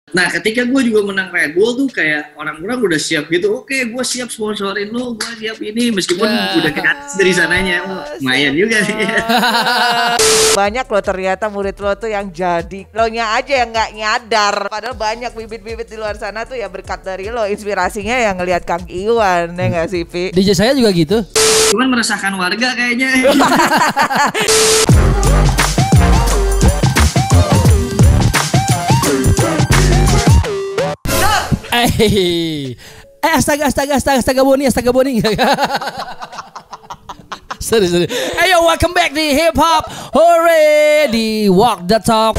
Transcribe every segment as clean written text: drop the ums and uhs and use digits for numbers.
Nah ketika gue juga menang Red Bull tuh kayak orang-orang udah siap gitu. Oke, gue siap sponsorin lo, gue siap ini. Meskipun udah gratis dari sananya. Lumayan juga sih. Banyak loh ternyata murid lo tuh yang jadi. Lo nya aja yang gak nyadar. Padahal banyak bibit-bibit di luar sana tuh ya berkat dari lo. Inspirasinya yang ngelihat Kang Iwan, ya gak sih Pi? DJ saya juga gitu. Cuman meresahkan warga kayaknya. Astaga Boni. Sorry. Ayo, welcome back di Hip Hop Hore di Walk the Talk.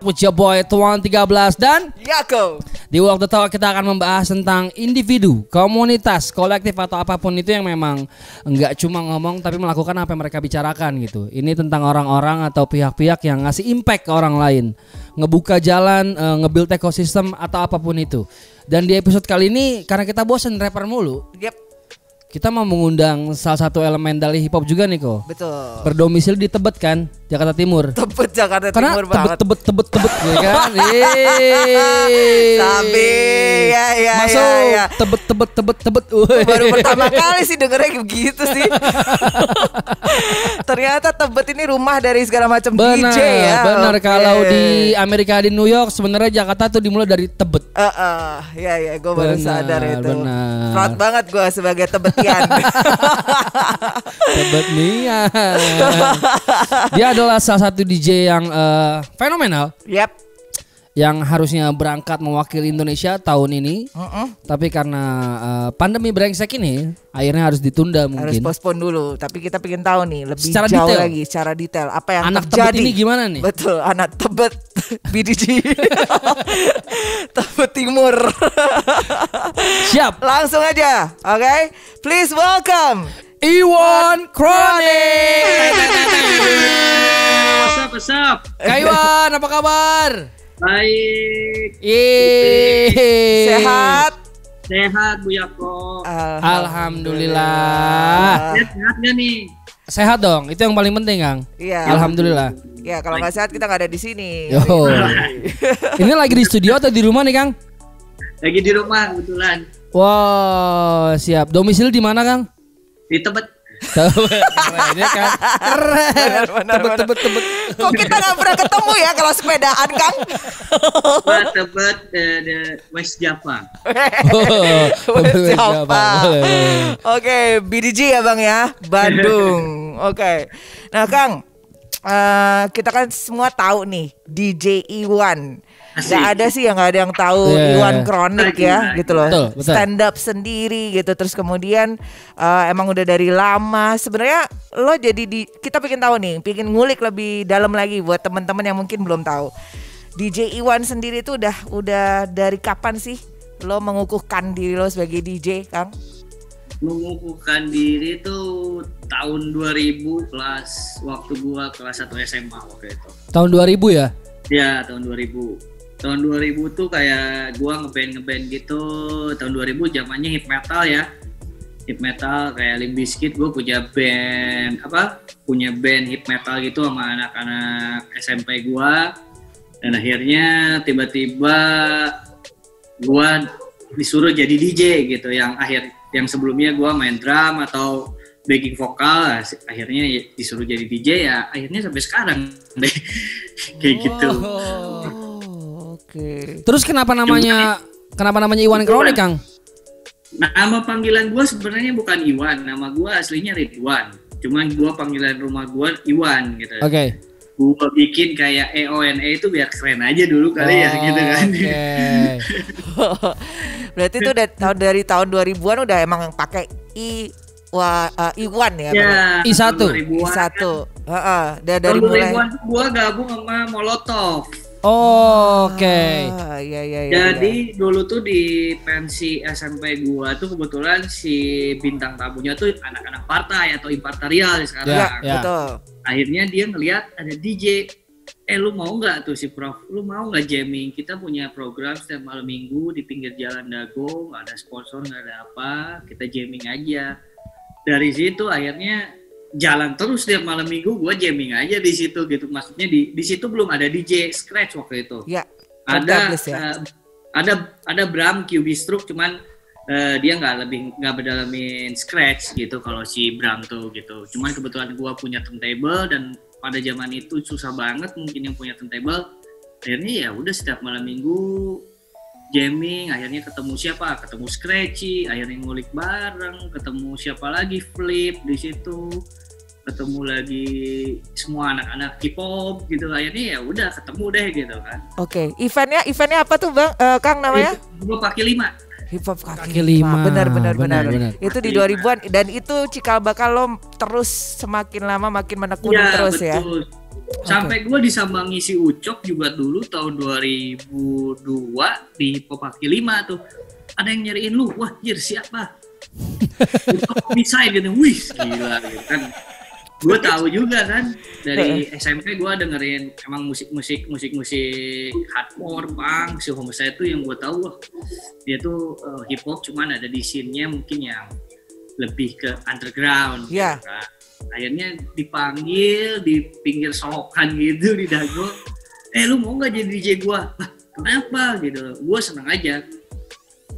With your boy Tuan 13 dan Yako. Di Walk the Talk kita akan membahas tentang individu, komunitas, kolektif atau apapun itu yang memang enggak cuma ngomong tapi melakukan apa yang mereka bicarakan gitu. Ini tentang orang-orang atau pihak-pihak yang ngasih impact ke orang lain, ngebuka jalan, nge-build ekosistem atau apapun itu. Dan di episode kali ini karena kita bosen rapper mulu, kita mau mengundang salah satu elemen dari hip hop juga nih kok. Betul. Berdomisili di Tebet kan, Jakarta Timur. Tebet Jakarta Karena Timur banget. Tebet ya kan. Sabi ya. Masuk Tebet. Baru pertama kali sih dengernya begitu sih. Ternyata Tebet ini rumah dari segala macam DJ ya. Benar. Okay. Kalau di Amerika di New York sebenarnya Jakarta tuh dimulai dari Tebet. Ya, gue baru sadar itu. Benar. Proud banget gue sebagai Tebetian. Tebet Nian. Dia adalah salah satu DJ yang fenomenal. Yap. Yang harusnya berangkat mewakili Indonesia tahun ini, tapi karena pandemi brengsek ini, akhirnya harus ditunda mungkin. Harus postpone dulu. Tapi kita pengen tahu nih lebih secara jauh detail lagi, secara detail apa yang anak terjadi. Tebet ini gimana nih? Betul, anak Tebet BDG, Tebet Timur. Siap. Langsung aja, oke? Please welcome Iwan Chronic. What's up? Kak Iwan, apa kabar? Baik. Sehat. Sehat Bu Yako. Alhamdulillah. Sehat gak nih? Sehat dong, itu yang paling penting Kang. Iya. Alhamdulillah. Ya kalau nggak sehat kita nggak ada di sini. Yo. Ini lagi di studio atau di rumah nih Kang? Lagi di rumah kebetulan. Wow, siap. Domisili di mana Kang? Di Tebet. Ini kan keren. Tebet. Kok kita nggak pernah ketemu ya kalau sepedaan Kang? Tebet West Java. West Java. Oke, BDG ya Bang ya, Bandung. Oke. Nah Kang, kita kan semua tahu nih DJ Iwan. Gak ada sih yang gak ada yang tahu Iwan Chronic ya gitu loh. Betul. Stand up sendiri gitu. Terus kemudian emang udah dari lama. Sebenarnya lo jadi kita pengen tahu nih, pengen ngulik lebih dalam lagi buat teman-teman yang mungkin belum tahu. DJ Iwan sendiri itu udah dari kapan sih lo mengukuhkan diri lo sebagai DJ, Kang? Mengukuhkan diri tuh tahun 2000 waktu gua kelas 1 SMA waktu itu. Tahun 2000 ya? Ya, tahun 2000. Tahun 2000 tuh kayak gua ngeband gitu. Tahun 2000 zamannya hip metal ya. Hip metal kayak Limp Bizkit, gua punya band hip metal gitu sama anak-anak SMP gua. Dan akhirnya tiba-tiba gua disuruh jadi DJ gitu, yang sebelumnya gua main drum atau backing vokal, akhirnya disuruh jadi DJ ya, akhirnya sampai sekarang deh. Kayak gitu. Oke. Terus kenapa namanya Iwan Chronic, Kang? Nama panggilan gue sebenarnya bukan Iwan, nama gue aslinya Ridwan. Cuman gue panggilan rumah gue Iwan gitu. Oke. Gue bikin kayak EONE itu biar keren aja dulu kali ya gitu kan. Berarti itu udah dari tahun 2000-an udah emang pakai Iwan ya? I1. Dari mulai 2000-an gue gabung sama Molotov. Oke. Jadi dulu tuh di pensi SMP gua tuh kebetulan si bintang tamunya tuh anak-anak partai atau impartarial sekarang. Betul. Akhirnya dia ngelihat ada DJ lu mau nggak tuh si Prof, lu mau nggak jamming? Kita punya program setiap malam minggu di pinggir jalan Dago, nggak ada sponsor, nggak ada apa, kita jamming aja. Dari situ akhirnya jalan terus setiap malam minggu, gue jamming aja di situ gitu. Maksudnya di situ belum ada DJ Scratch waktu itu. Ya. Ada Ya. ada Bram QB Stroke, cuman dia nggak berdalamin Scratch gitu kalau si Bram tuh gitu. Cuman kebetulan gue punya turntable dan pada zaman itu susah banget mungkin yang punya turntable. Akhirnya ya udah setiap malam minggu jamming, akhirnya ketemu siapa? Ketemu Scratchy, akhirnya ngulik bareng, ketemu siapa lagi? Flip di situ. Ketemu lagi semua anak-anak K-pop gitu. Akhirnya ya udah ketemu deh gitu kan. Oke, eventnya apa tuh Bang? Kang namanya? Gue pakai 5. Hip hop kaki Kaki lima. lima. Benar. Benar. Itu di 2000-an dan itu cikal bakal lo terus semakin lama makin menekuni terus betul. ya. Sampai gue disambangi si Ucok juga dulu tahun 2002 di Hip Hop Kaki 5 tuh. Ada yang nyariin lu, wah jir siapa? Ucok bisa gitu, wih gila gitu kan. Gue tahu juga kan dari SMP gue dengerin emang musik hardcore, punk, si Homicide tuh yang gue tahu wah, dia tuh hip hop cuman ada di scene-nya mungkin yang lebih ke underground. Iya. Gitu kan. Akhirnya dipanggil di pinggir solokan gitu di Dago. Lu mau nggak jadi DJ gue? Kenapa gitu? Gue seneng aja.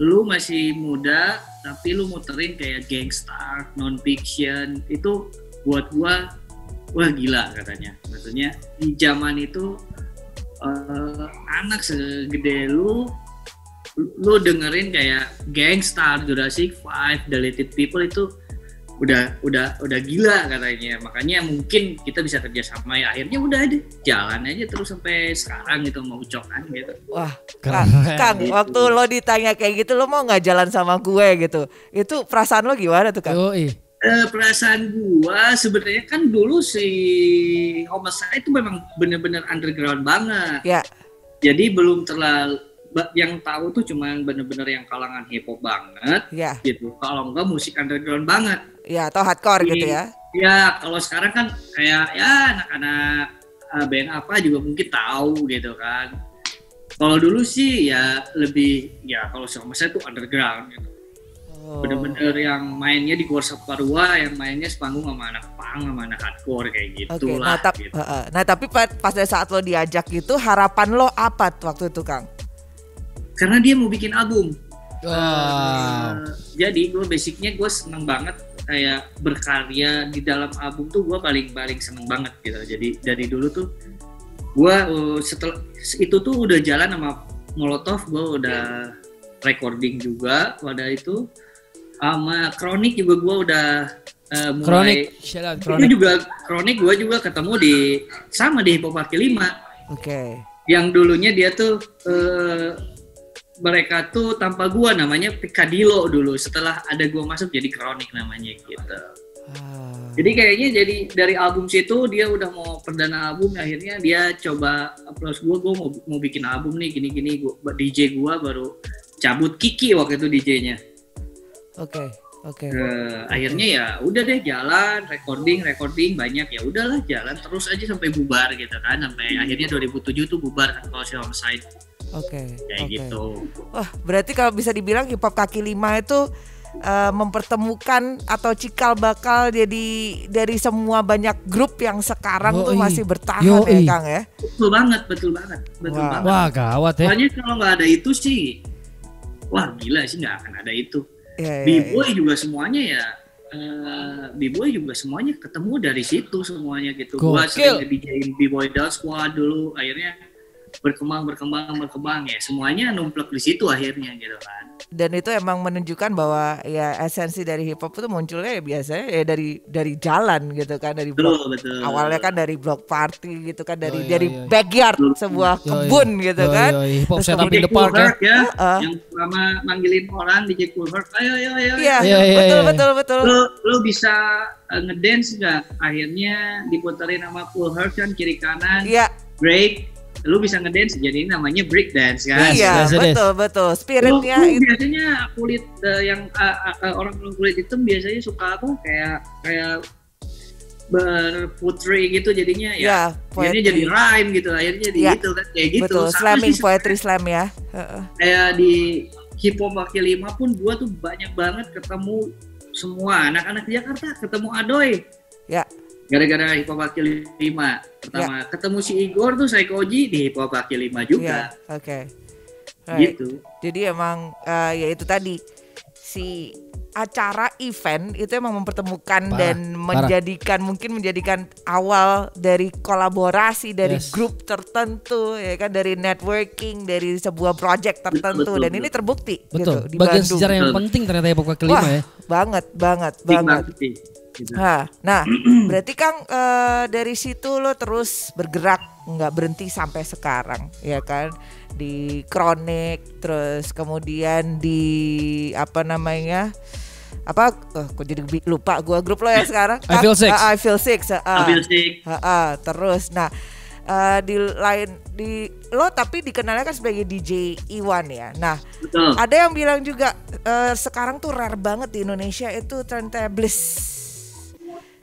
Lu masih muda tapi lu muterin kayak Gangstar, Non-Fiction itu buat gua wah gila katanya. Maksudnya di zaman itu anak segede lu dengerin kayak Gangstar, Jurassic 5, Deleted People itu udah gila katanya. Makanya mungkin kita bisa kerjasama ya. Akhirnya udah deh jalan aja terus sampai sekarang gitu mau ucokan gitu. Wah, Kang, waktu lo ditanya kayak gitu lo mau nggak jalan sama gue gitu? Itu perasaan lo gimana tuh Kang? Perasaan gua sebenarnya kan dulu si Homicide itu memang bener-bener underground banget. Ya. Jadi belum terlalu yang tahu tuh cuman bener-bener yang kalangan hip hop banget. Ya. Gitu. Kalau enggak musik underground banget. Ya, atau hardcore gitu ya. Ya, kalau sekarang kan kayak ya anak-anak band apa juga mungkin tahu gitu kan. Kalau dulu sih ya lebih ya kalau si Homicide tuh underground gitu. Bener-bener yang mainnya di Gor Saparua, yang mainnya sepanggung sama anak punk, sama anak hardcore kayak gitu lah. Gitu. Nah tapi pas dari saat lo diajak gitu, harapan lo apa waktu itu Kang? Karena dia mau bikin album. Jadi gue basicnya gue seneng banget kayak berkarya di dalam album tuh gue paling seneng banget gitu. Jadi dari dulu tuh gue setelah itu tuh udah jalan sama Molotov, gue udah recording juga pada itu. Sama Kronik juga gue udah mulai. Kronik. Itu juga Kronik gue juga ketemu di Hip Hop Kaki 5. Oke. Yang dulunya dia tuh mereka tuh tanpa gue namanya Picadillo dulu. Setelah ada gue masuk jadi Kronik namanya gitu. Jadi kayaknya jadi dari album situ dia udah mau perdana album, akhirnya dia coba approach gue mau bikin album nih gini-gini. DJ gue baru cabut Kiki waktu itu DJ-nya. Oke. Akhirnya ya udah deh jalan recording banyak, ya udahlah jalan terus aja sampai bubar gitu kan, sampai akhirnya 2007 tuh bubar kan kalau si Homicide. Kayak gitu. Wah, berarti kalau bisa dibilang Hip Hop Kaki 5 itu mempertemukan atau cikal bakal jadi dari semua banyak grup yang sekarang tuh masih bertahan ya Kang ya. Betul banget. Wah, gawat ya. Soalnya kalau nggak ada itu sih, wah gila sih nggak akan ada itu. B-boy juga semuanya ya, B-boy juga semuanya ketemu dari situ semuanya gitu. Gua sering nge-DJin B-boy Dance Squad dulu, akhirnya berkembang ya semuanya numplek di situ akhirnya gitu kan. Dan itu emang menunjukkan bahwa ya esensi dari hip hop itu munculnya ya biasanya ya dari jalan gitu kan, dari blok. Betul. Awalnya kan dari block party gitu kan, dari backyard sebuah kebun gitu kan. Hip hop setup in the park ya. Yang pertama manggilin orang DJ Cool Herc, ayo. Iya, betul. Lu bisa ngedance enggak? Akhirnya diputerin sama Cool Herc kan kiri kanan. Iya. Break. Lu bisa ngedance, jadi namanya break dance kan? Iya, betul. Spiritnya itu biasanya kulit yang orang kulit hitam biasanya suka apa? Kayak berputri gitu jadinya Ya, akhirnya jadi poetry. rhyme gitu, akhirnya jadi Ya, gitu kan kayak gitu. Betul, Sama slamming, sih poetry slam ya. Heeh. kayak di hip hop kaki lima pun gua tuh banyak banget ketemu semua anak-anak Jakarta, ketemu Adoy Ya, gara-gara hip hop kaki lima. Pertama ketemu si Igor tuh Saikoji di hip hop kaki lima ya, juga oke. Right. gitu. Jadi emang ya itu tadi si acara event itu emang mempertemukan Parah, dan menjadikan awal dari kolaborasi dari Yes. grup tertentu ya kan, dari networking, dari sebuah project tertentu, Betul, dan ini terbukti Betul. gitu di Bagian Bandung. sejarah yang Betul. penting ternyata hip hop kaki lima Wah, ya. banget. Sih, gitu. Nah, berarti Kang dari situ lo terus bergerak nggak berhenti sampai sekarang, ya kan? Di Chronic, terus kemudian di apa namanya? Kok jadi lupa gua grup lo yang sekarang? I Feel Six. I Feel Six. Ambil sih Terus, nah di lo tapi dikenalnya kan sebagai DJ Iwan ya. Nah, betul. ada yang bilang juga sekarang tuh rare banget di Indonesia itu turntablist.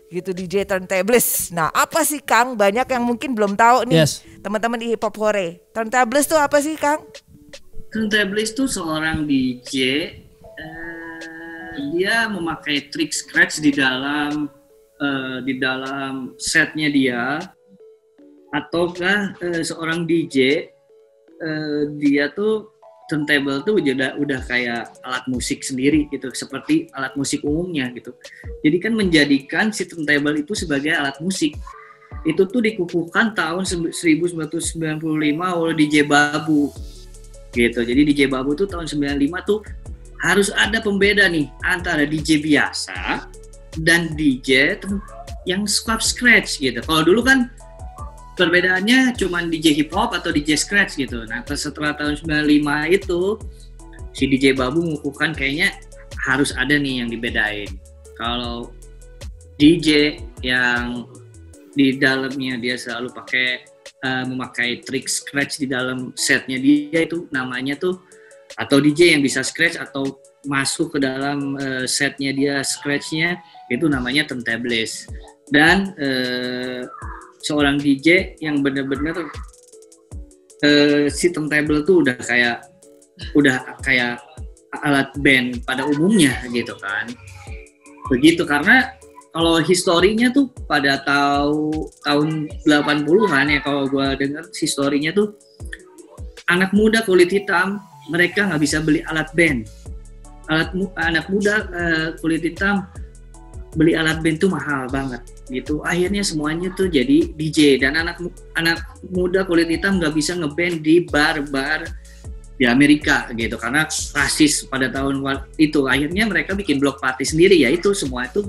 Gitu, DJ turntablist. Nah, apa sih Kang? Banyak yang mungkin belum tahu nih. Yes. Teman-teman di Hip Hop Hore. Turntablist tuh apa sih Kang? Turntablist itu seorang DJ, dia memakai trik scratch di dalam setnya dia, ataukah seorang DJ dia tuh turntable tuh udah kayak alat musik sendiri gitu, seperti alat musik umumnya gitu. Jadi kan menjadikan si turntable itu sebagai alat musik. Itu tuh dikukuhkan tahun 1995 oleh DJ Babu gitu. Jadi DJ Babu tuh tahun 95 tuh harus ada pembeda nih antara DJ biasa dan DJ yang scratch gitu. Kalau dulu kan perbedaannya cuma DJ hip hop atau DJ scratch gitu. Nah, setelah tahun 95 itu si DJ Babu mengukuhkan kayaknya harus ada nih yang dibedain. Kalau DJ yang di dalamnya dia selalu memakai trik scratch di dalam setnya dia, itu namanya tuh, atau DJ yang bisa scratch atau masuk ke dalam setnya dia scratchnya, itu namanya turntablist. Dan seorang DJ yang benar-benar si turntable tuh udah kayak alat band pada umumnya gitu kan. Begitu, karena kalau historinya tuh pada tahun 80-an ya, kalau gue dengar historinya tuh anak muda kulit hitam mereka nggak bisa beli alat band. Anak muda kulit hitam beli alat band tuh mahal banget gitu. Akhirnya semuanya tuh jadi DJ, dan anak muda kulit hitam nggak bisa ngeband di bar-bar di Amerika gitu karena rasis pada tahun itu. Akhirnya mereka bikin block party sendiri, ya itu semua itu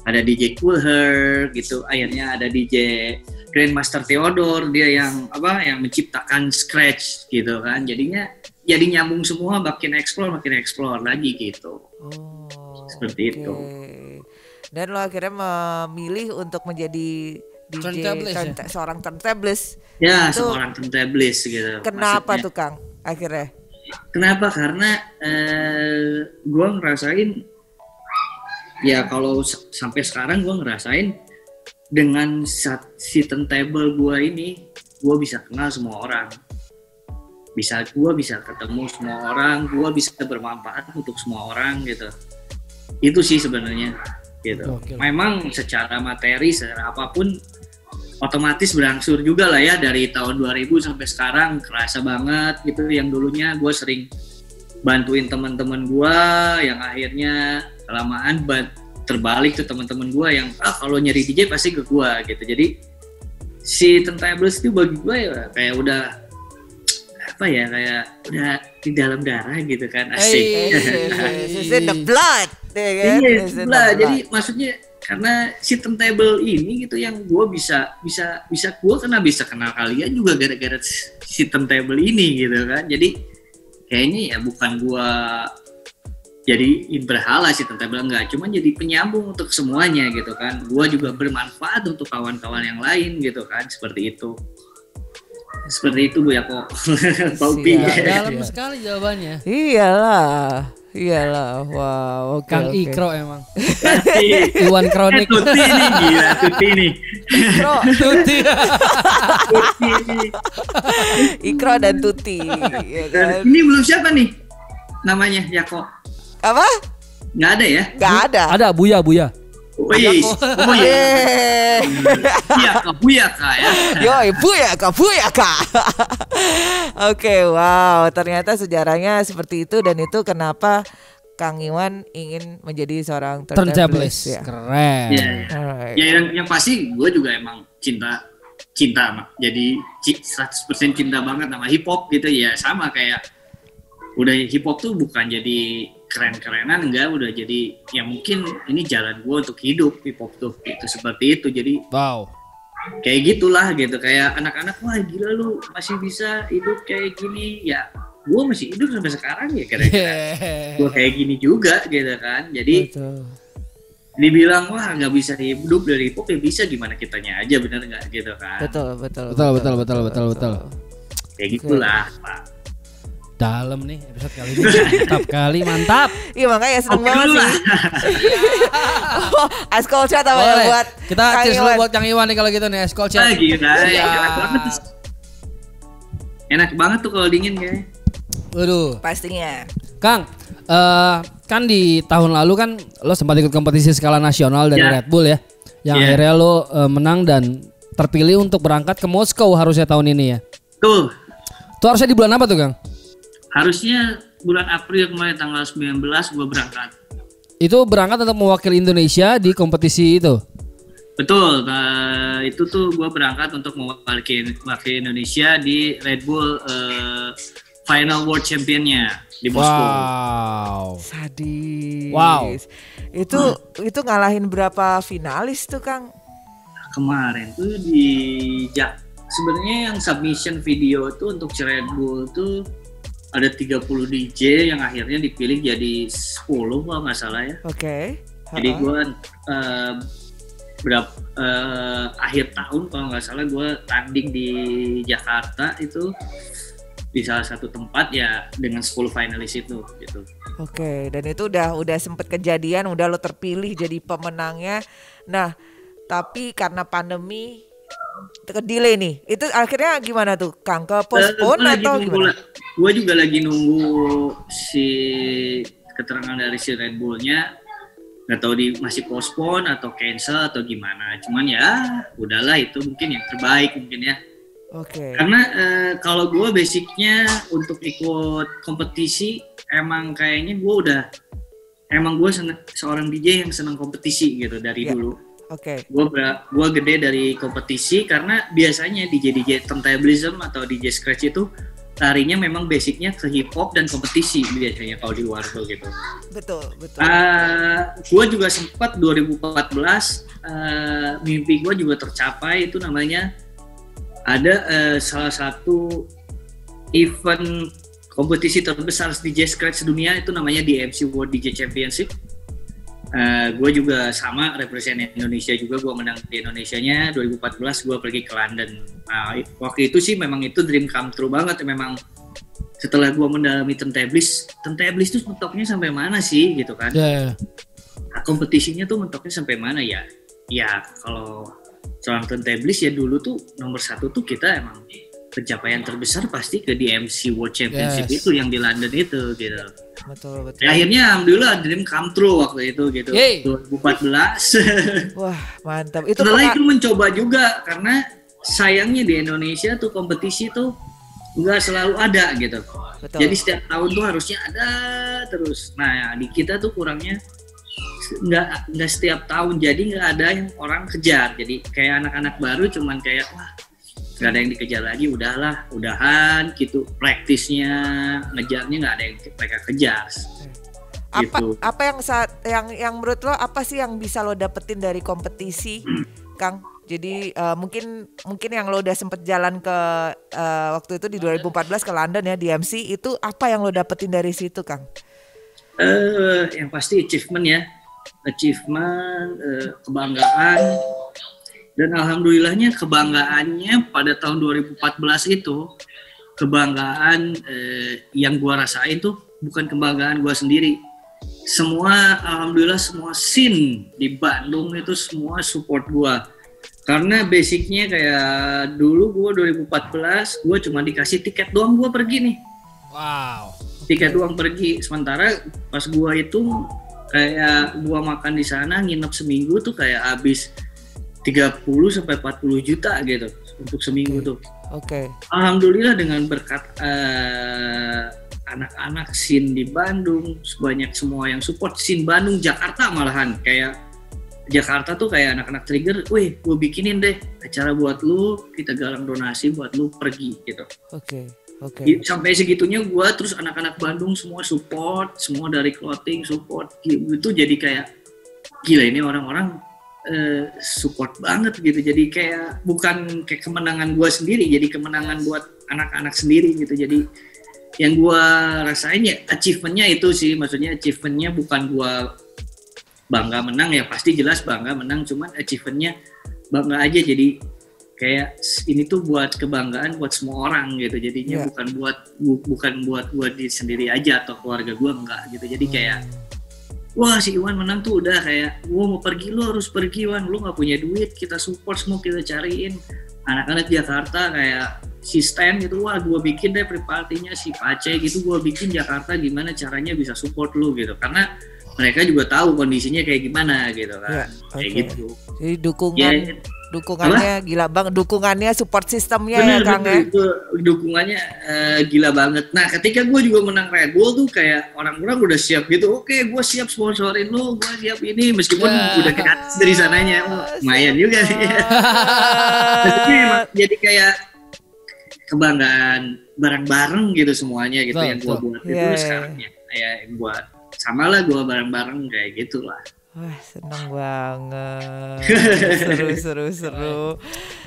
ada DJ Cool Herc gitu, akhirnya ada DJ Grandmaster Theodore, dia yang menciptakan scratch gitu kan. Jadi nyambung semua, makin explore lagi gitu. Seperti okay. itu. Dan lo akhirnya memilih untuk menjadi DJ seorang turntablist. Ya, itu seorang turntablist gitu. Kenapa maksudnya. tuh Kang akhirnya? Kenapa? Karena gue ngerasain, ya kalau sampai sekarang gue ngerasain dengan si turntable gue ini, gue bisa kenal semua orang. Gue bisa ketemu semua orang, gue bisa bermanfaat untuk semua orang gitu. Itu sih sebenarnya gitu. Oke. Memang secara materi, secara apapun otomatis berangsur juga lah ya, dari tahun 2000 sampai sekarang kerasa banget gitu. Yang dulunya gue sering bantuin teman-teman gue, yang akhirnya kelamaan terbalik ke teman-teman gue yang kalau nyari DJ pasti ke gue gitu. Jadi si turntablist itu bagi gue ya kayak udah udah di dalam darah gitu kan, asik. It's in the blood, ya kan? Yes, jadi maksudnya karena si turntable ini gitu yang gue bisa gue bisa kenal kalian juga gara-gara si turntable ini gitu kan. Jadi kayaknya ya bukan gue jadi berhala si turntable, enggak, cuma jadi penyambung untuk semuanya gitu kan. Gue juga bermanfaat untuk kawan-kawan yang lain gitu kan, seperti itu. Seperti itu Bu ya kok. Paupi. Dalam sekali jawabannya. Iyalah. Iyalah, wow, oke. Kang oke. Ikro emang. Iwan Kronik. Tuti nih, gila Tuti nih. Ikro, Tuti. Tuti nih. Ikro dan Tuti. Ya Dan kan? ini belum siapa nih namanya Yako? Apa? Nggak ada ya? Gak ada. Ada Buya. Wih, oh iya. Eh. Buyaka ya. Yoi, buyaka. Oke, wow, ternyata sejarahnya seperti itu dan itu kenapa Kang Iwan ingin menjadi seorang Turntablist. ya. Keren. Iya. Alright. Ya yang pasti gue juga emang cinta jadi 100% cinta banget sama hip hop gitu ya, sama kayak udah hip hop tuh bukan jadi keren-kerenan, enggak, udah jadi ya mungkin ini jalan gue untuk hidup hip hop tuh itu seperti itu. Jadi Wow. kayak gitulah gitu, kayak anak-anak wah gila lu masih bisa hidup kayak gini ya, gue masih hidup sampai sekarang ya kira-kira gue kayak gini juga gitu kan. Jadi Betul. dibilang wah nggak bisa hidup dari hip hop ya bisa, gimana kitanya aja, bener nggak gitu kan. Betul. Betul. Kayak gitulah Pak. Dalam nih episode kali ini. Mantap kali, mantap. Iya makanya seneng Oke banget dulu sih. lah. Askol chat apa ya Boleh. buat Kita Kang cheers dulu Iwan. buat Kang Iwan nih kalau gitu nih, es chat. Gila, Iya. enak banget tuh. Enak banget tuh kalau dingin kayaknya. Waduh. Pastinya. Kang, kan di tahun lalu kan lo sempat ikut kompetisi skala nasional dari Ya. Red Bull ya. Yang Ya. akhirnya lo menang dan terpilih untuk berangkat ke Moskow harusnya tahun ini ya. Tuh, Itu harusnya di bulan apa tuh Kang? harusnya bulan April kemarin tanggal 19 gue berangkat. Itu berangkat untuk mewakili Indonesia di kompetisi itu. Betul, itu tuh gue berangkat untuk mewakili Indonesia di Red Bull Final World Championnya di Moskow. Wow. Sadis. Wow. Itu ngalahin berapa finalis tuh Kang? Kemarin tuh sebenarnya yang submission video tuh untuk Red Bull tuh ada 30 DJ yang akhirnya dipilih jadi 10 kalau nggak salah ya. Oke. Jadi gue akhir tahun kalau nggak salah gue tanding di Jakarta itu di salah satu tempat ya dengan 10 finalis itu gitu. Oke, dan itu udah sempet kejadian, udah lo terpilih jadi pemenangnya. Nah, tapi karena pandemi ke-delay nih. Itu akhirnya gimana tuh, Kang? Ke postpone atau gimana? Gue juga lagi nunggu si keterangan dari si Red Bull-nya. Gak tahu masih postpone atau cancel atau gimana. Cuman ya udahlah, itu mungkin yang terbaik mungkin ya. Oke. Karena kalau gue basicnya untuk ikut kompetisi emang kayaknya gue seorang DJ yang senang kompetisi gitu dari Ya. dulu. Oke. Gue gede dari kompetisi karena biasanya DJ turntablism atau DJ scratch itu larinya memang basicnya ke hip hop dan kompetisi biasanya kalau di luar tuh gitu. Betul. Gue juga sempat 2014 mimpi gue juga tercapai, itu namanya ada salah satu event kompetisi terbesar DJ scratch dunia, itu namanya DMC World DJ Championship. Gue juga sama represent Indonesia juga, gue menang di Indonesianya 2014, gue pergi ke London. Waktu itu sih memang itu dream come true banget. Memang setelah gue mendalami turntablist tuh mentoknya sampai mana sih gitu kan. Yeah. Nah, kompetisinya tuh mentoknya sampai mana ya. Ya kalau seorang turntablist ya dulu tuh nomor satu tuh kita emang pencapaian terbesar pasti ke DMC World Championship. Yes. Itu yang di London itu gitu. Betul. Ya, akhirnya alhamdulillah dream come true waktu itu gitu. Yeay. 2014. Wah, mantap. Itu Setelah itu mencoba juga karena sayangnya di Indonesia tuh kompetisi tuh nggak selalu ada gitu. Betul. Jadi setiap tahun tuh harusnya ada terus. Nah di kita tuh kurangnya nggak setiap tahun, jadi nggak ada yang orang kejar. Jadi kayak anak-anak baru cuman kayak wah nggak ada yang dikejar lagi, udahan gitu, praktisnya ngejarnya nggak ada yang mereka kejar. Gitu. Apa yang menurut lo apa sih yang bisa lo dapetin dari kompetisi, Kang? Jadi mungkin yang lo udah sempet jalan ke waktu itu di 2014 ke London ya, DMC, itu apa yang lo dapetin dari situ, Kang? Yang pasti achievement, kebanggaan, dan alhamdulillahnya kebanggaannya pada tahun 2014 itu kebanggaan yang gua rasain tuh bukan kebanggaan gua sendiri, alhamdulillah semua scene di Bandung itu semua support gua. Karena basicnya kayak dulu gua 2014 gua cuma dikasih tiket doang gua pergi nih. Wow. Tiket doang pergi. Sementara pas gua itu kayak gua makan di sana nginep seminggu tuh kayak habis 30 sampai 40 juta gitu untuk seminggu tuh. Oke. Alhamdulillah dengan berkat anak-anak scene di Bandung, sebanyak semua yang support scene Bandung, Jakarta malahan kayak Jakarta tuh kayak anak-anak trigger, weh gue bikinin deh acara buat lu, kita galang donasi buat lu pergi gitu. Oke. Sampai segitunya gue, terus anak-anak Bandung semua support, semua dari clothing support gitu, jadi kayak gila ini orang-orang support banget gitu, jadi kayak bukan kayak kemenangan gue sendiri, jadi kemenangan buat anak-anak sendiri gitu. Jadi yang gue rasain ya achievementnya itu sih, maksudnya achievementnya bukan gue bangga menang ya, pasti jelas bangga menang, cuman achievementnya bangga aja, jadi kayak ini tuh buat kebanggaan buat semua orang gitu, jadinya bukan buat gue sendiri aja atau keluarga gue, enggak gitu. Jadi kayak wah si Iwan menang tuh udah kayak gua mau pergi, lu harus pergi Wan, lu gak punya duit, kita support semua, kita cariin anak-anak Jakarta kayak si Stan gitu, wah gua bikin deh pre-partinya si Pace gitu, gua bikin Jakarta gimana caranya bisa support lu gitu, karena mereka juga tahu kondisinya kayak gimana gitu kan. Kayak gitu. Jadi dukungannya gila banget, dukungannya support sistemnya ya Kang ya. Itu dukungannya gila banget. Nah ketika gue juga menang Red Bull tuh kayak orang-orang udah siap gitu, oke gue siap sponsorin lu, gue siap ini, meskipun udah gratis dari sananya, lumayan juga sih. Jadi kayak kebanggaan bareng-bareng gitu semuanya gitu yang gue buat itu sekarang ya gue sama lah, gue bareng-bareng kayak gitulah. Wah seneng banget, seru.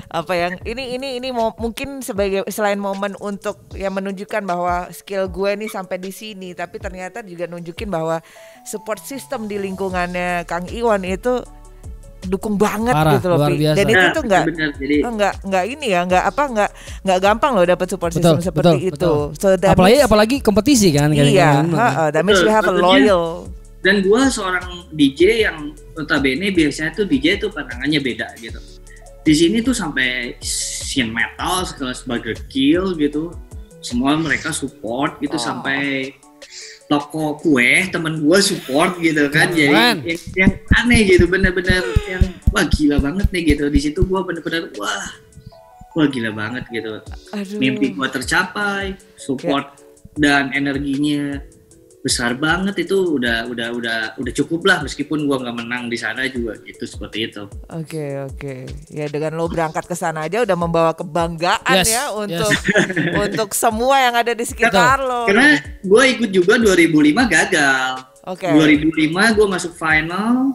Apa yang ini mungkin sebagai selain momen untuk ya menunjukkan bahwa skill gue nih sampai di sini, tapi ternyata juga nunjukin bahwa support system di lingkungannya Kang Iwan itu dukung banget. Parah, gitu loh, luar biasa. Dan itu tuh nggak gampang loh dapat support system seperti itu. So, apalagi kompetisi kan. Iya, that means we have a loyal. Dan gue seorang DJ yang notabene biasanya tuh DJ tuh pandangannya beda gitu. Di sini tuh sampai scene metal sekelas Burger Kill gitu, semua mereka support gitu, sampai toko kue temen gue support gitu kan. Jadi yang aneh gitu, bener-bener yang wah gila banget nih gitu. Di situ gue bener-bener wah gila banget gitu. Mimpi gue tercapai, support dan energinya besar banget, itu udah cukup lah, meskipun gua nggak menang di sana juga gitu, seperti itu. Oke. Ya dengan lo berangkat ke sana aja udah membawa kebanggaan untuk semua yang ada di sekitar lo. Karena gua ikut juga 2005 gagal. 2005 gua masuk final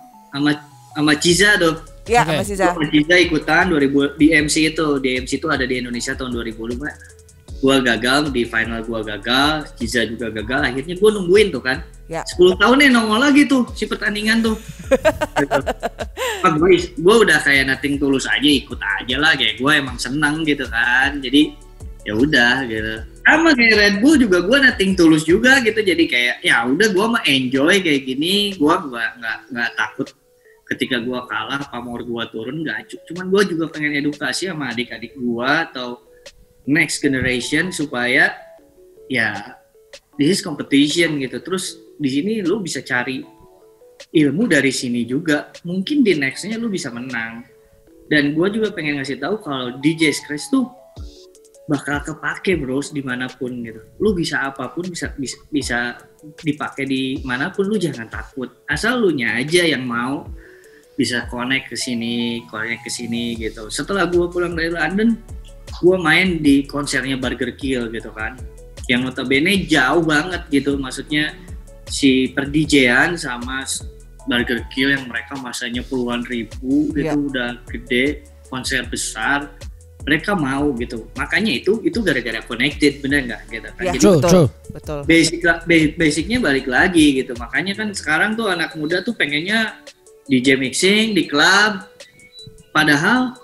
sama Ciza tuh. Iya, sama Ciza. Ciza ikutan 2000 di MC itu ada di Indonesia tahun 2005. Gua gagal di final, Ciza juga gagal, akhirnya gua nungguin tuh kan 10 tahun nih nongol lagi tuh si pertandingan tuh. Gue udah kayak nothing tulus aja, ikut aja lah, kayak gue emang senang gitu kan, jadi ya udah gitu. Sama kayak Red Bull juga gue nothing tulus juga gitu, jadi kayak ya udah gue mah enjoy kayak gini, gue nggak takut ketika gue kalah, pamor gue turun, nggak, cuman gue juga pengen edukasi sama adik-adik gue atau next generation supaya ya this is competition gitu. Terus di sini lu bisa cari ilmu dari sini juga, mungkin di nextnya lu bisa menang. Dan gue juga pengen ngasih tahu kalau DJ Scratch tuh bakal kepake bros dimanapun gitu. Lu bisa apapun, bisa dipakai di manapun, lu jangan takut. Asal lu nya aja yang mau bisa connect ke sini gitu. Setelah gue pulang dari London, gue main di konsernya Burger Kill gitu kan, yang notabene jauh banget gitu, maksudnya si per-DJ-an sama Burger Kill yang mereka masanya puluhan ribu gitu, udah gede, konser besar, mereka mau gitu. Makanya itu gara-gara connected, bener nggak gitu kan? Ya, jadi betul. Basicnya balik lagi gitu. Makanya kan sekarang tuh anak muda tuh pengennya DJ mixing di klub, padahal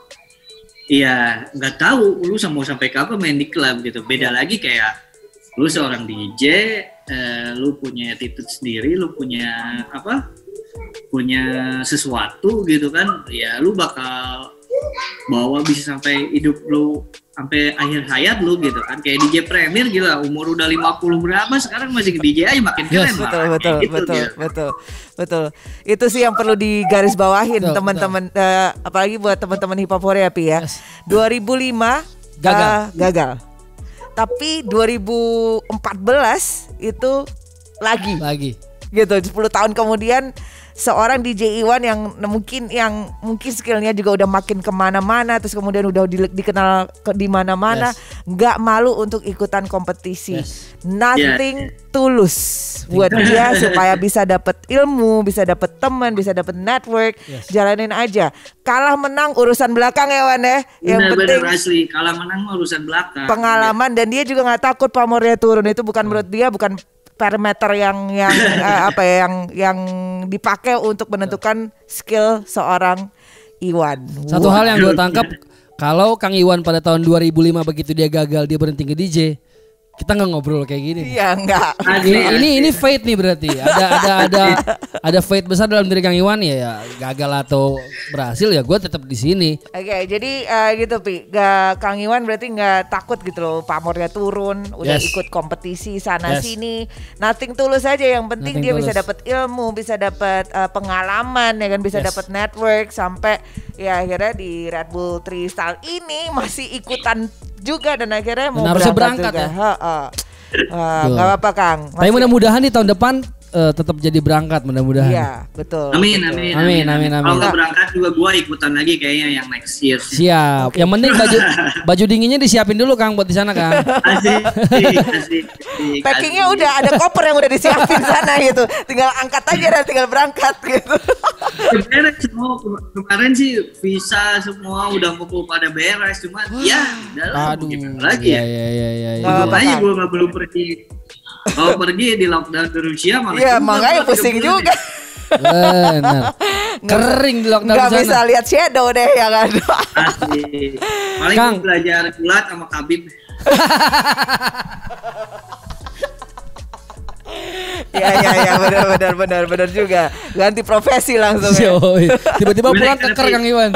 iya, nggak tahu lu mau sampai kapan main di klub gitu. Beda lagi kayak lu seorang DJ lu punya attitude sendiri, lu punya apa? Punya sesuatu gitu kan, ya lu bakal bawa bisa sampai hidup lu sampai akhir hayat lu gitu kan. Kayak DJ Premier gila, umur udah 50 berapa sekarang masih DJ aja makin keren. Betul, malah. betul, Kayak gitu, betul, gitu. betul, betul. Itu sih yang perlu digarisbawahin teman-teman, apalagi buat teman-teman Hiphoporia Pi ya. Yes. 2005 gagal. Tapi 2014 itu lagi. Gitu, 10 tahun kemudian seorang DJ Iwan yang mungkin skillnya juga udah makin kemana-mana, terus kemudian udah dikenal di mana-mana, nggak malu untuk ikutan kompetisi. Nothing tulus buat dia supaya bisa dapet ilmu, bisa dapet teman, bisa dapet network. Jalanin aja. Kalah menang urusan belakang ya Wan ya. Yang penting asli, kalah menang mah urusan belakang. Pengalaman, dan dia juga nggak takut pamornya turun. Itu bukan menurut dia bukan parameter yang yang dipakai untuk menentukan skill seorang Iwan. Satu hal yang gue tangkap, kalau Kang Iwan pada tahun 2005 begitu dia gagal, dia berhenti ke DJ, kita nggak ngobrol kayak gini. Iya enggak. Ini fate nih berarti. Ada fate besar dalam diri Kang Iwan ya gagal atau berhasil ya gue tetap di sini. Oke, jadi gitu Pi. Kang Iwan berarti nggak takut gitu loh, pamornya turun, udah ikut kompetisi sana sini. Nothing tulus aja, yang penting dia bisa dapat ilmu, bisa dapat pengalaman ya kan, bisa dapat network sampai ya akhirnya di Red Bull Tristal ini masih ikutan juga dan akhirnya mau berangkat juga. Nggak apa-apa Kang. Tapi mudah-mudahan di tahun depan tetap jadi berangkat, mudah-mudahan. Iya, betul. Amin. Kalau nggak berangkat juga gua ikutan lagi kayaknya yang next year. Siap. Yang penting baju dinginnya disiapin dulu Kang buat di sana Kang. Asik. Packingnya udah ada koper yang udah disiapin sana gitu. Tinggal angkat aja dan tinggal berangkat gitu. Beres semua kemarin sih visa semua udah kumpul pada beres, cuma ya udah lagi ya. Makanya gue belum pergi. Kalau pergi di lockdown ke Rusia malah. Iya makanya pusing juga. Benar. Kering di lockdown sana. Gak bisa lihat shadow deh ya kan. Asli. Paling Kang belajar gulat sama Khabib. Ya benar juga. Ganti profesi langsung. Tiba-tiba pulang keker Kang Iwan.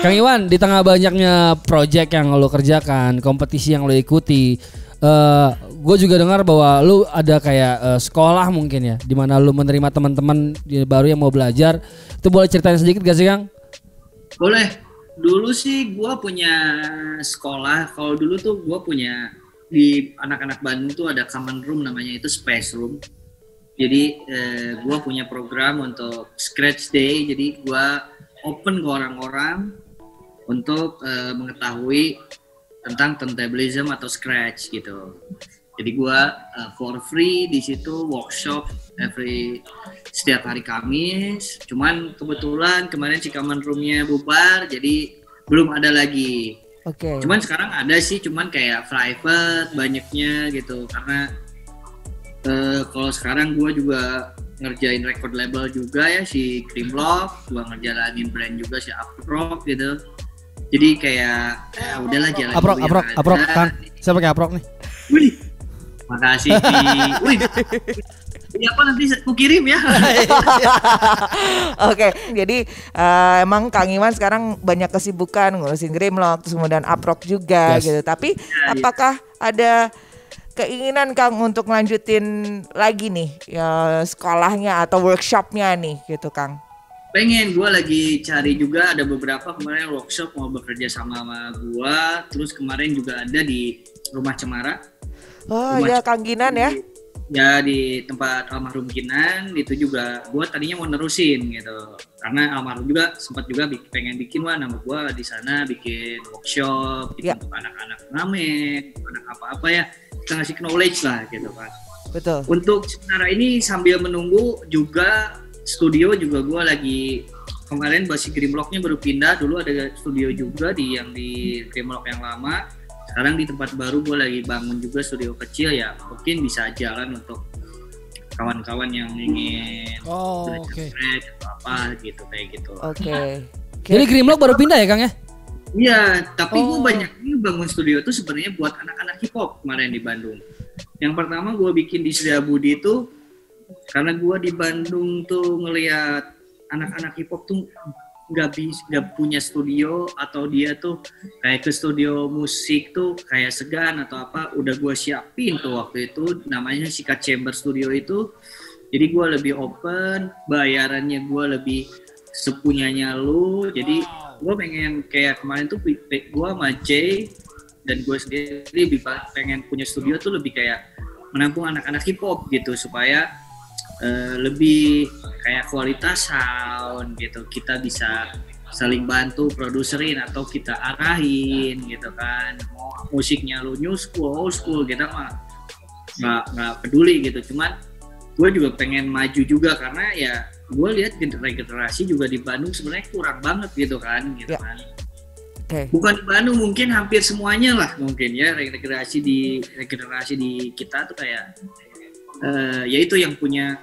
Kang Iwan, di tengah banyaknya project yang lo kerjakan, kompetisi yang lo ikuti, gue juga dengar bahwa lo ada kayak sekolah mungkin ya, di mana lo menerima teman-teman baru yang mau belajar. Itu boleh ceritain sedikit gak sih Kang? Boleh. Dulu sih gue punya sekolah. Kalau dulu tuh gue punya di anak-anak Bandung tuh ada common room, namanya itu space room. Jadi gue punya program untuk Scratch Day. Jadi gue open ke orang-orang untuk mengetahui tentang turntablism atau scratch gitu. Jadi gue for free di situ workshop setiap hari Kamis. Cuman kebetulan kemarin si common roomnya bubar, jadi belum ada lagi. Oke. Cuman sekarang ada sih, cuman kayak private banyaknya gitu. Karena kalau sekarang gue juga ngerjain record label juga ya, si Grimlock, gue ngejalanin brand juga si Aprok gitu. Jadi kayak udahlah jalan. Aprok Kang. Saya pakai Aprok nih. Wih, makasih. Wih, ini apa nanti aku kirim ya. Oke, jadi emang Kang Iwan sekarang banyak kesibukan ngurusin Grimlock, terus kemudian Aprok juga gitu. Tapi apakah ada keinginan Kang untuk lanjutin lagi nih ya sekolahnya atau workshopnya nih gitu Kang? Pengen, gue lagi cari juga, ada beberapa kemarin workshop mau bekerja sama gue. Terus kemarin juga ada di Rumah Cemara. Oh iya Kang Ginan ya? Ya di tempat almarhum Kinan itu juga gue tadinya mau nerusin gitu, karena almarhum juga sempat juga pengen bikin nama gue di sana, bikin workshop gitu untuk anak-anak ngamen, anak apa-apa ya, kita ngasih knowledge lah gitu kan. Betul. Untuk sementara ini sambil menunggu juga studio juga gue lagi kemarin si Grimlocknya baru pindah, dulu ada studio juga di Grimlock yang lama. Sekarang di tempat baru gue lagi bangun juga studio kecil ya, mungkin bisa jalan untuk kawan-kawan yang ingin belajar atau apa gitu kayak gitu. Oke. Jadi Grimlock baru pindah ya Kang ya? Iya, tapi gue banyak bangun studio tuh sebenarnya buat anak-anak hip hop kemarin di Bandung. Yang pertama gue bikin di Setiabudi itu karena gue di Bandung tuh ngelihat anak-anak hip hop tuh nggak punya studio, atau dia tuh kayak ke studio musik tuh kayak segan atau apa. Udah gue siapin tuh waktu itu, namanya Sikat Chamber Studio itu. Jadi gue lebih open, bayarannya gue lebih sepunyanya lu. Jadi gue pengen kayak kemarin tuh gue sama Jay dan gue sendiri lebih pengen punya studio tuh lebih kayak menampung anak-anak hip hop gitu, supaya lebih kayak kualitas sound gitu, kita bisa saling bantu produserin atau kita arahin gitu kan. Mau musiknya lu new school, old school, kita mah nggak peduli gitu. Cuman gue juga pengen maju juga karena ya gue lihat generasi juga di Bandung sebenarnya kurang banget gitu kan. Kan. Okay. Bukan di Bandung, mungkin hampir semuanya lah mungkin ya, regenerasi di kita tuh kayak yaitu yang punya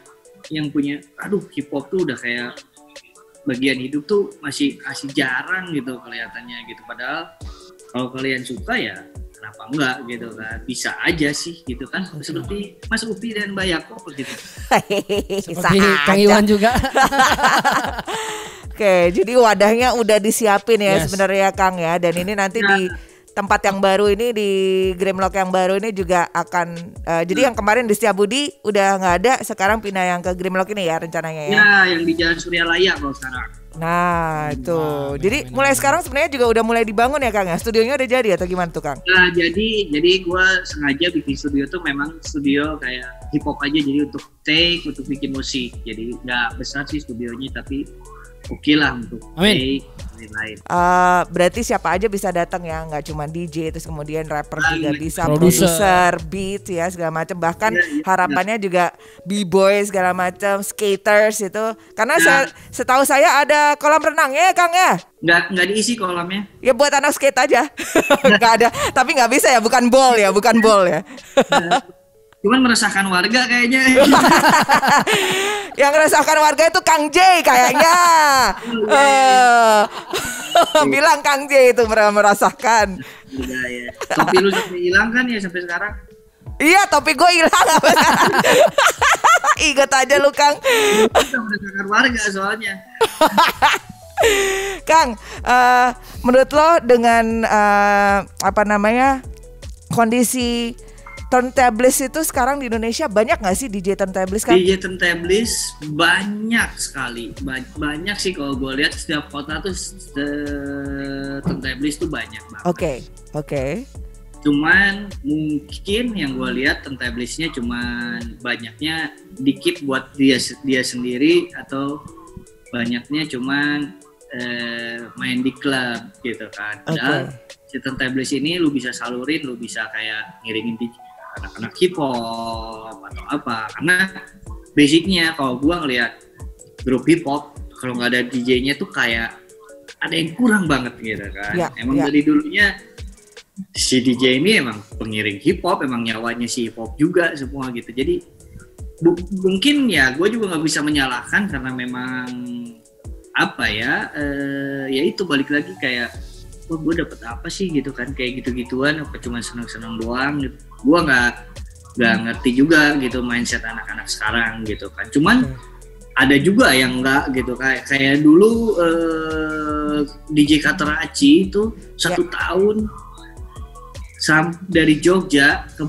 aduh hip hop tuh udah kayak bagian hidup tuh masih jarang gitu kelihatannya gitu. Padahal kalau kalian suka ya kenapa enggak gitu kan, bisa aja sih gitu kan, seperti Mas Upi dan Mbak Yako gitu. Seperti Kang Iwan juga. Oke, jadi wadahnya udah disiapin ya sebenarnya Kang ya, dan ini nanti di tempat yang baru ini, di Grimlock yang baru ini juga akan jadi yang kemarin di Setiabudi udah nggak ada, sekarang pindah yang ke Grimlock ini ya rencananya ya. Ya, yang di Jalan Suryalaya kalau sekarang. Nah itu, jadi mulai sekarang sebenarnya juga udah mulai dibangun ya Kang ya, studionya udah jadi atau gimana tuh Kang? Nah jadi gue sengaja bikin studio tuh memang studio kayak hip hop aja, jadi untuk take, untuk bikin musik, jadi nggak besar sih studionya tapi oke lah untuk take lain. Berarti siapa aja bisa datang ya, nggak cuma DJ, terus kemudian rapper juga bisa, produser, beat ya segala macam, bahkan harapannya juga b-boy segala macam, skaters itu, karena setahu saya ada kolam renang ya Kang ya? Nggak diisi kolamnya. Ya buat anak skate aja. Nggak ada, tapi nggak bisa ya, bukan ball ya. Cuman meresahkan warga kayaknya. Yang meresahkan warga itu Kang J kayaknya. Bilang Kang J itu meresahkan. Iya ya. Topi lu sampai hilang kan ya sampai sekarang? Iya, topi gue hilang. Ingat aja lu Kang. Itu meresahkan warga soalnya. Kang, menurut lo dengan kondisi turntablist itu sekarang di Indonesia banyak nggak sih DJ turntablist kan? DJ turntablist banyak sekali, banyak sih kalau gue lihat setiap kota tuh turntablist tuh banyak banget. Oke. Cuman mungkin yang gue lihat turntablistnya cuman banyaknya dikit buat dia sendiri, atau banyaknya cuman main di klub gitu kan. Padahal si turntablist ini lu bisa salurin, lu bisa kayak ngiringin anak-anak hip hop atau apa, karena basicnya kalau gua ngelihat grup hip hop kalau nggak ada DJ-nya tuh kayak ada yang kurang banget gitu kan. Dari dulunya si DJ ini emang pengiring hip hop, emang nyawanya si hip hop juga semua gitu. Jadi mungkin ya gue juga nggak bisa menyalahkan karena memang ya itu balik lagi kayak gue dapet apa sih gitu kan, kayak gitu-gituan apa cuma seneng-seneng doang gitu. Gue nggak ngerti juga gitu mindset anak-anak sekarang gitu kan. Cuman ada juga yang enggak gitu, kayak dulu DJ Kateraci itu 1 tahun dari Jogja ke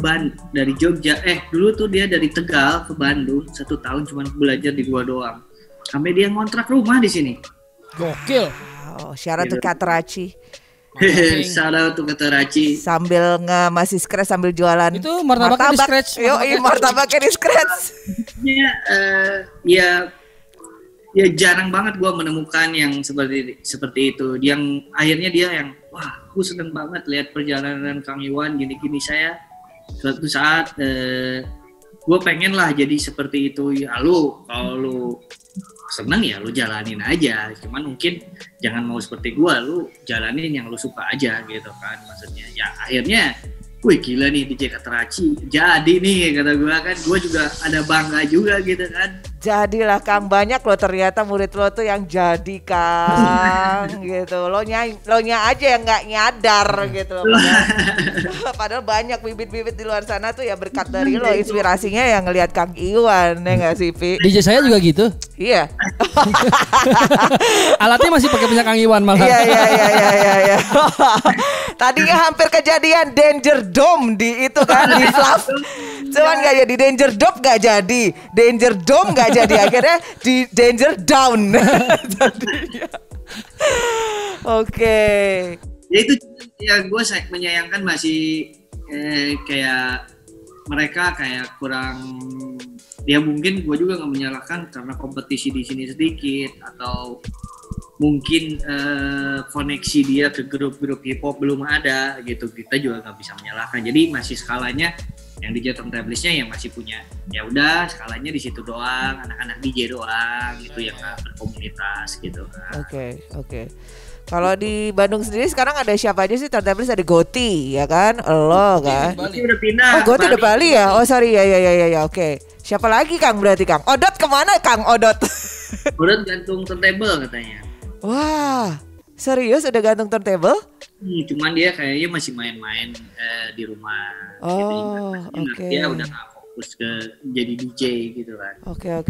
dulu tuh dia dari Tegal ke Bandung 1 tahun cuma belajar di gua doang, sampai dia ngontrak rumah di sini. Gokil. Shout out to Kateraci. Shout out to Kateraci. Sambil masih scratch sambil jualan. Itu martabaknya di scratch. Martabaknya di scratch. Ya jarang banget gue menemukan yang seperti itu. Yang akhirnya dia yang wah, gue seneng banget lihat perjalanan Kang Iwan gini-gini. Saya suatu saat gue pengen lah jadi seperti itu. Ya kalau lu seneng ya lu jalanin aja, cuman mungkin jangan mau seperti gue, lu jalanin yang lu suka aja gitu kan, maksudnya ya akhirnya wih gila nih DJ Kateraci jadi nih kata gue kan, gue juga ada bangga juga gitu kan. Jadilah Kang, banyak loh ternyata murid lo tuh yang jadi Kang gitu. Lo nya aja yang nggak nyadar gitu loh. Padahal banyak bibit-bibit di luar sana tuh ya berkat dari lo, inspirasinya yang ngelihat Kang Iwan, ya nggak sih Pi? DJ saya juga gitu. Iya. Alatnya masih pakai punya Kang Iwan malah. Iya. Tadinya hampir kejadian Danger Dome di itu kan di Fluff. Cuman nggak jadi Danger Dome, nggak jadi Danger Dome, nggak jadi, akhirnya di Danger Down. Oke. Ya itu ya gue menyayangkan masih kayak mereka kayak kurang, ya mungkin gue juga nggak menyalahkan karena kompetisi di sini sedikit atau mungkin koneksi dia ke grup-grup hip hop belum ada gitu, kita juga nggak bisa menyalahkan. Jadi masih skalanya yang DJ Turntablesnya yang masih punya, ya udah skalanya di situ doang, anak-anak DJ doang gitu yang nggak berkomunitas gitu kan. Oke. Kalau di Bandung sendiri sekarang ada siapa aja sih Turntables? Ada Goti ya kan, lo kan? Goti udah pindah. Oh Goti udah Bali ya? Oh sorry ya. Oke. Siapa lagi Kang berarti Kang? Odot kemana Kang Odot? Odot gantung turntable katanya. Wah, serius udah gantung turntable? Cuman dia kayaknya masih main-main di rumah. Oh, oke. Dia udah nggak fokus ke jadi DJ gitu kan. Oke,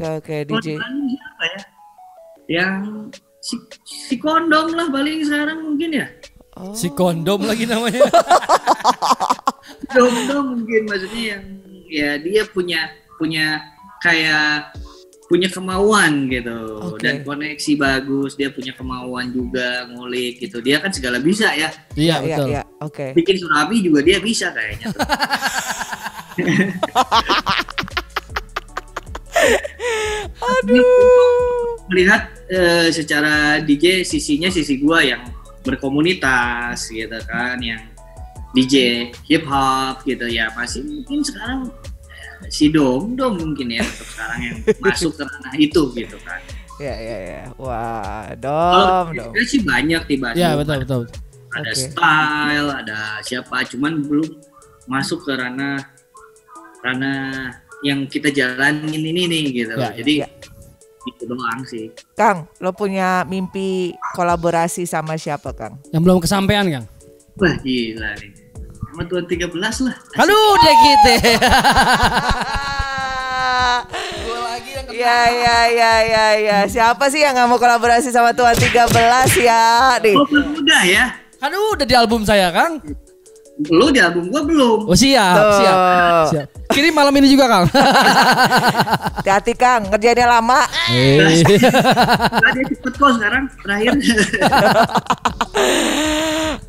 DJ. Siapa ya? Yang si kondom lah paling sekarang mungkin ya. Oh. Si kondom lagi namanya. Kondom mungkin maksudnya yang ya dia punya kayak punya kemauan gitu dan koneksi bagus, dia punya kemauan juga ngulik gitu, dia kan segala bisa ya. Iya betul. Iya, oke. Bikin surabi juga dia bisa kayaknya. Aduh. Melihat secara DJ sisi gua yang berkomunitas gitu kan, yang DJ hip hop gitu ya, masih mungkin sekarang si Dom mungkin ya untuk sekarang yang masuk ke ranah itu gitu kan. Ya. Wah, Dom. sih banyak di Bandung. Iya betul. Ada Style, ada siapa, cuman belum masuk ke ranah yang kita jalanin ini nih gitu. Jadi itu doang sih. Kang, lo punya mimpi kolaborasi sama siapa Kang? Yang belum kesampaian Kang? Wah gila nih. Sama Tuan 13 lah. Aduh udah gitu. Gue lagi yang Ya. Siapa sih yang gak mau kolaborasi sama Tuan 13 ya? Nih. Oh udah ya. Aduh udah di album saya Kang. Lu di album gua belum. Oh siap. Kirim malam ini juga Kang. Hati-hati Kang, ngerjainnya lama. Dia cepet kok sekarang terakhir.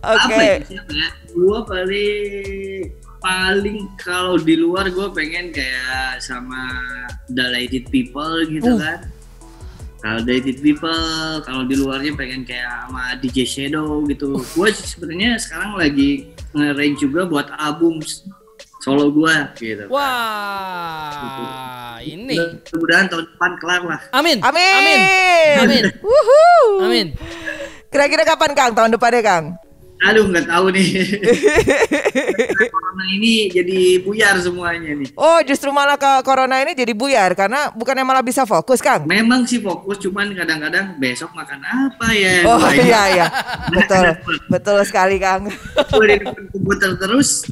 Oke. Gua paling kalau di luar gue pengen kayak sama The Lighted People gitu kan. Kalau The Lighted People, kalau di luarnya pengen kayak sama DJ Shadow gitu. Gue sebenarnya sekarang lagi nge-arrange juga buat album solo gue gitu. Wah, gitu. Ini. Mudah-mudahan tahun depan kelar lah. Amin. Wuhu. Amin. Kira-kira kapan Kang? Tahun depannya Kang? Aduh nggak tahu nih. Corona ini jadi buyar semuanya nih. Oh justru malah ke corona ini jadi buyar karena bukannya malah bisa fokus Kang? Memang sih fokus, cuman kadang-kadang besok makan apa ya? Oh iya. Betul sekali Kang. Gue di depan komputer terus,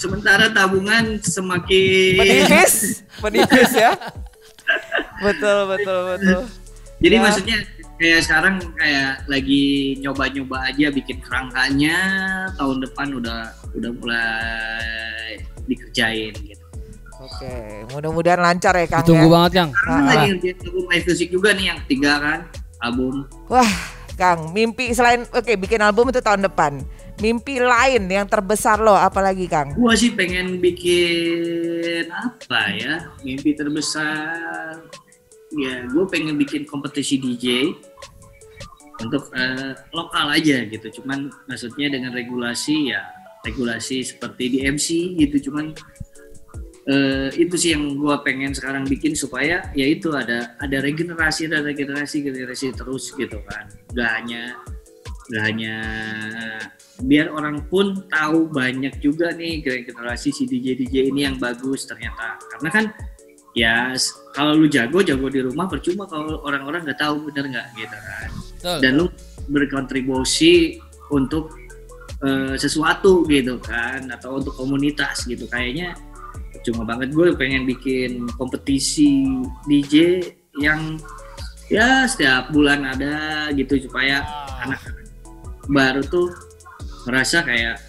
sementara tabungan semakin menipis ya. Betul. Jadi maksudnya kayak sekarang kayak lagi nyoba-nyoba aja bikin kerangkanya, tahun depan udah mulai dikerjain gitu. Oke, mudah-mudahan lancar ya Kang. Tunggu banget Kang. Lagi ngerjain album My Music juga nih yang ketiga kan, album. Wah, Kang, mimpi selain bikin album itu tahun depan. Mimpi lain yang terbesar lo apalagi Kang? Gua sih pengen bikin apa ya? Mimpi terbesar. Ya, gue pengen bikin kompetisi DJ untuk lokal aja gitu. Cuman maksudnya dengan regulasi seperti di MC gitu. Cuman itu sih yang gue pengen sekarang bikin supaya ya itu ada regenerasi terus gitu kan. Gak hanya biar orang pun tahu banyak juga nih generasi si DJ ini yang bagus ternyata. Karena kan ya kalau lu jago di rumah percuma kalau orang-orang nggak tahu, bener nggak gitu kan. Betul. Dan lu berkontribusi untuk sesuatu gitu kan, atau untuk komunitas gitu. Kayaknya cuma banget gue pengen bikin kompetisi DJ yang ya setiap bulan ada gitu, supaya anak baru tuh merasa kayak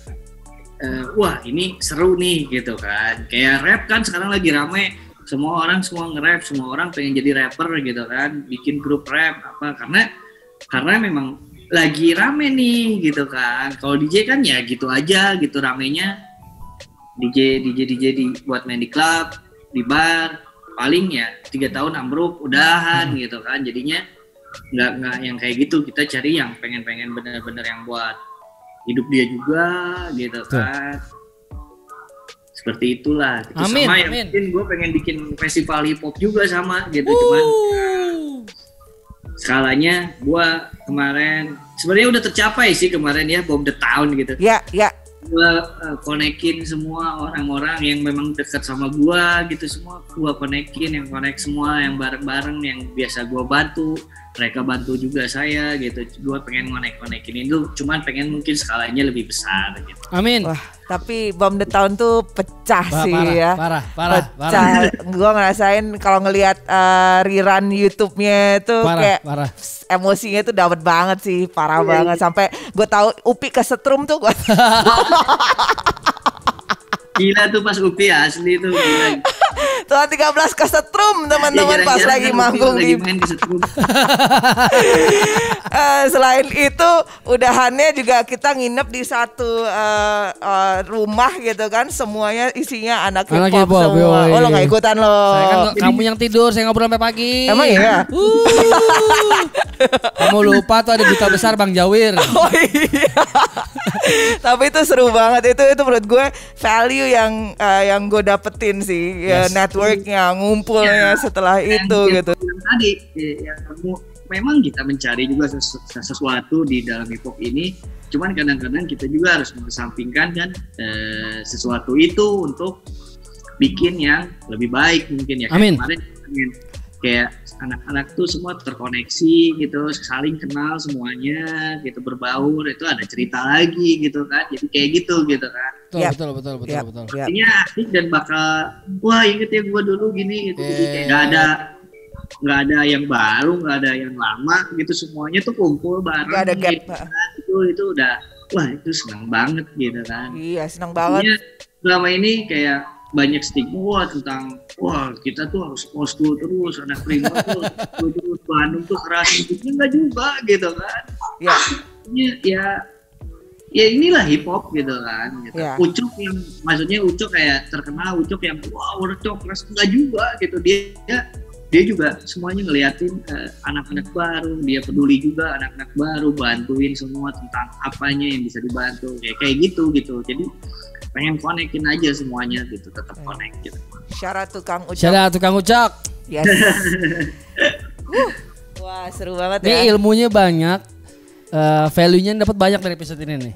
wah ini seru nih gitu kan. Kayak rap kan sekarang lagi rame, semua nge-rap, semua orang pengen jadi rapper gitu kan, bikin grup rap apa, karena memang lagi rame nih gitu kan. Kalau DJ kan ya gitu aja gitu ramenya, DJ buat main di klub, di bar, paling ya 3 tahun ambruk udahan gitu kan. Jadinya nggak yang kayak gitu, kita cari yang pengen bener-bener yang buat hidup dia juga gitu kan. Seperti itulah gitu. Amin, sama ya amin. mungkin gue pengen bikin festival hip hop juga sama gitu, cuman skalanya gue kemarin sebenarnya udah tercapai sih kemarin ya, Bomb the Town gitu. Ya. Gue konekin semua orang-orang yang memang dekat sama gue gitu, semua gue konekin, yang connect semua, yang bareng-bareng, yang biasa gue bantu, mereka bantu juga saya gitu. Gue pengen konekin itu, cuman pengen mungkin skalanya lebih besar gitu. Amin. Wah, tapi Bomb the Town tuh pecah sih ya. Parah. Pecah. Gue ngerasain kalau ngelihat rerun YouTube-nya itu kayak Parah. emosinya tuh dapat banget sih, parah banget. Sampai gue tahu Upi kesetrum tuh. Gila tuh pas Upi asli tuh gila. Tuh 13 kesetrum teman-teman pas lagi manggung di main kesetrum. selain itu udahannya juga kita nginep di satu rumah gitu kan, semuanya isinya anak hip hop semua. yoi. Oh lo nggak ikutan lo? Saya kan kamu yang tidur, saya ngobrol sampai pagi. Emang iya? Kamu lupa tuh ada duta besar Bang Jawir. Oh iya. Tapi itu seru banget, itu menurut gue value yang gue dapetin sih, ya, networknya, ngumpulnya setelah itu gitu. Yang tadi yang memang kita mencari juga sesuatu di dalam hip hop ini, cuman kadang-kadang kita juga harus mengesampingkan kan sesuatu itu untuk bikin yang lebih baik mungkin ya. Amin. Kemarin kayak anak-anak tuh semua terkoneksi gitu, saling kenal semuanya gitu, berbaur, itu ada cerita lagi gitu kan, jadi kayak gitu kan. Betul. Artinya asik dan bakal wah inget ya gue dulu gini gitu, jadi kayak nggak ada yang baru, nggak ada yang lama gitu, semuanya tuh kumpul bareng. Gak ada gap. Gitu, kan. Itu udah wah itu senang banget gitu kan. Iya senang banget. Artinya, selama ini kayak banyak stigma tentang wah kita tuh harus post terus, anak prima tuh terus, Bandung tuh keras, hidupnya nggak juga gitu kan. Ya inilah hip hop gitu kan gitu. Ya. Ucok yang maksudnya Ucok kayak terkenal, Ucok yang wah Ucok keras, nggak juga gitu. Dia juga semuanya ngeliatin anak-anak baru, dia peduli juga anak-anak baru, bantuin semua tentang apanya yang bisa dibantu kayak gitu. Jadi pengen konekin aja semuanya gitu, tetap connect gitu. Syarat tukang Ucok. Yes. Wah seru banget ya. Ini ilmunya banyak, value-nya dapat banyak dari episode ini nih.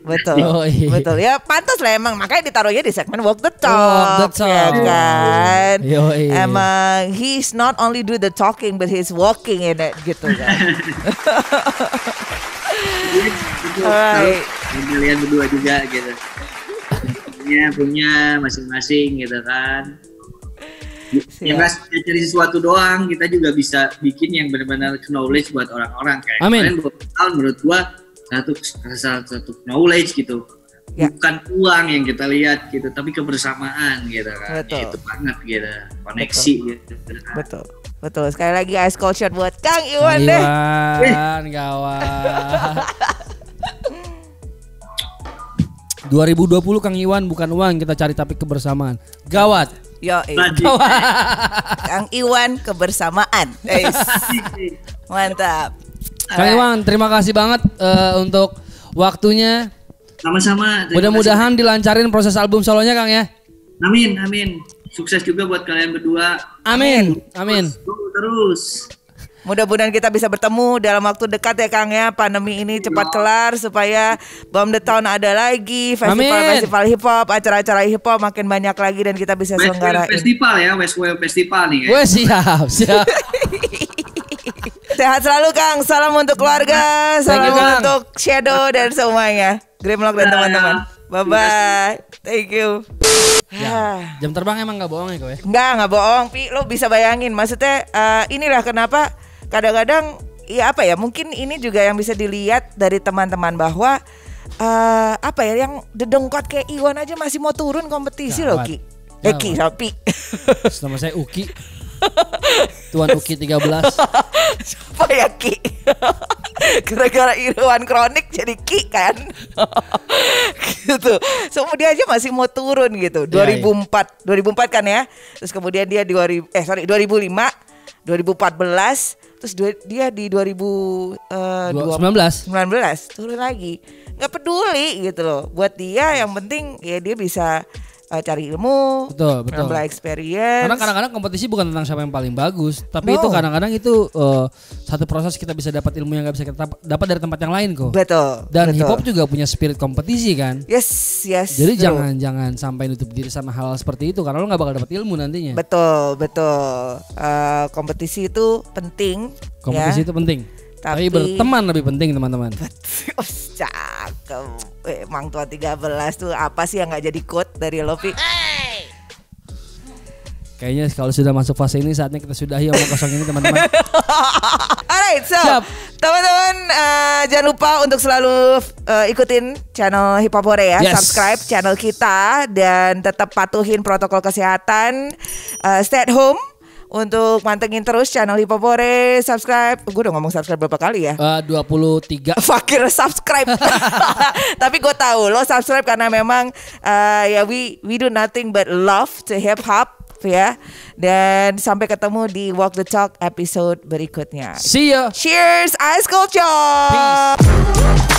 Betul. Ya pantas lah emang, makanya ditaruhnya di segmen Walk the Talk. Walk the Talk. Ya kan. Yoi. Emang he's not only do the talking but he's walking in it gitu kan. Alright. Kalian berdua juga gitu. Punya masing-masing gitu kan. Ya nggak cari sesuatu doang, kita juga bisa bikin yang benar-benar knowledge buat orang-orang kayak kemarin 20 tahun menurut gua satu knowledge gitu. Ya. Bukan uang yang kita lihat gitu, tapi kebersamaan gitu kan. Betul. Ya, itu banget gitu, koneksi gitu. Betul. Sekali lagi ice cold shot buat Kang Iwan deh. Iwan gawat. 2020 Kang Iwan bukan uang kita cari tapi kebersamaan. Gawat. Yo, Kang Iwan kebersamaan. Mantap. Kang Iwan terima kasih banget untuk waktunya. Sama-sama. Mudah-mudahan dilancarin proses album solonya Kang ya. Amin. Sukses juga buat kalian berdua. Amin. Terus. Mudah-mudahan kita bisa bertemu dalam waktu dekat ya Kang ya. Pandemi ini cepat kelar supaya Bomb the Town ada lagi, festival hip hop, acara-acara hip hop makin banyak lagi dan kita bisa selenggarain. Festival ya, Westwell Festival nih ya. Wes siap. Sehat selalu Kang. Salam untuk keluarga, salam untuk Shadow dan semuanya. Grimlock dan teman-teman. Bye bye. Thank you. Ya, jam terbang emang nggak bohong ya kau ya? Nggak bohong, Pi. Lo bisa bayangin, maksudnya inilah kenapa kadang-kadang ya apa ya? Mungkin ini juga yang bisa dilihat dari teman-teman bahwa apa ya, yang dedengkot kayak Iwan aja masih mau turun kompetisi loh Ki. Ki Sapi. Nama saya Uki. Tuan Uki 13. Siapa ya Ki? Gara-gara Iwan kronik jadi Ki kan. Gitu. So dia aja masih mau turun gitu. 2004 kan ya. Terus kemudian dia 2005, 2014, terus dia di 2019 turun lagi. Nggak peduli gitu loh. Buat dia yang penting ya dia bisa cari ilmu, betul. nambah experience. Karena kadang-kadang kompetisi bukan tentang siapa yang paling bagus, tapi itu kadang-kadang itu satu proses kita bisa dapat ilmu yang nggak bisa kita dapat dari tempat yang lain kok. Betul. Dan hip hop juga punya spirit kompetisi kan. Yes. Jadi jangan sampai nutup diri sama hal seperti itu karena lo nggak bakal dapat ilmu nantinya. Betul. Kompetisi itu penting. Kompetisi itu penting. Tapi berteman lebih penting teman-teman. Cakep. Emang tua 13 tuh apa sih yang gak jadi quote dari Lopi? Kayaknya kalau sudah masuk fase ini saatnya kita sudahi omong kosong ini teman-teman. Alright, so teman-teman jangan lupa untuk selalu ikutin channel Hip Hop Hore ya. Subscribe channel kita dan tetap patuhin protokol kesehatan. Stay at home. Untuk mantengin terus channel Hip Hop Hore, subscribe. Gue udah ngomong subscribe berapa kali ya? 23. Fakir subscribe. Tapi gue tahu lo subscribe karena memang ya we do nothing but love to hip hop ya. Dan sampai ketemu di Walk the Talk episode berikutnya. See ya. Cheers, Ice Culture. Peace.